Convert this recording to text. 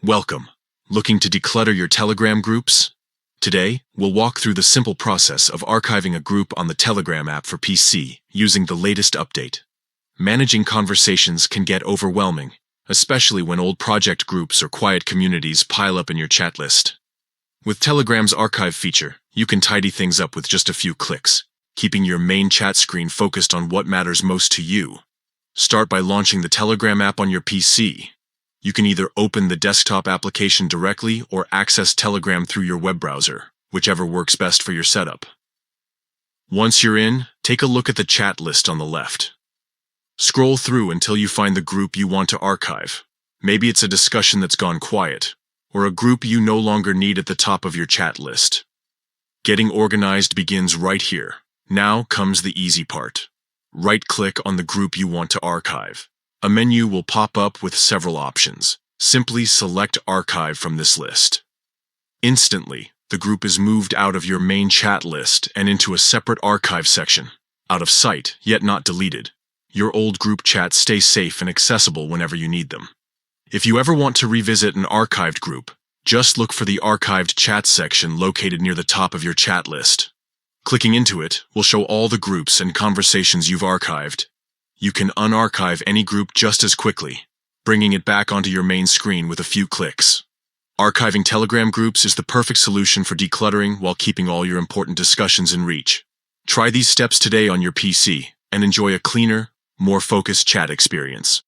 Welcome. Looking to declutter your Telegram groups? Today, we'll walk through the simple process of archiving a group on the Telegram app for PC using the latest update. Managing conversations can get overwhelming, especially when old project groups or quiet communities pile up in your chat list. With Telegram's archive feature, you can tidy things up with just a few clicks, keeping your main chat screen focused on what matters most to you. Start by launching the Telegram app on your PC. You can either open the desktop application directly or access Telegram through your web browser, whichever works best for your setup. Once you're in, take a look at the chat list on the left. Scroll through until you find the group you want to archive. Maybe it's a discussion that's gone quiet, or a group you no longer need at the top of your chat list. Getting organized begins right here. Now comes the easy part. Right-click on the group you want to archive. A menu will pop up with several options. Simply select Archive from this list. Instantly, the group is moved out of your main chat list and into a separate archive section. Out of sight, yet not deleted. Your old group chats stay safe and accessible whenever you need them. If you ever want to revisit an archived group, just look for the Archived Chat section located near the top of your chat list. Clicking into it will show all the groups and conversations you've archived. You can unarchive any group just as quickly, bringing it back onto your main screen with a few clicks. Archiving Telegram groups is the perfect solution for decluttering while keeping all your important discussions in reach. Try these steps today on your PC and enjoy a cleaner, more focused chat experience.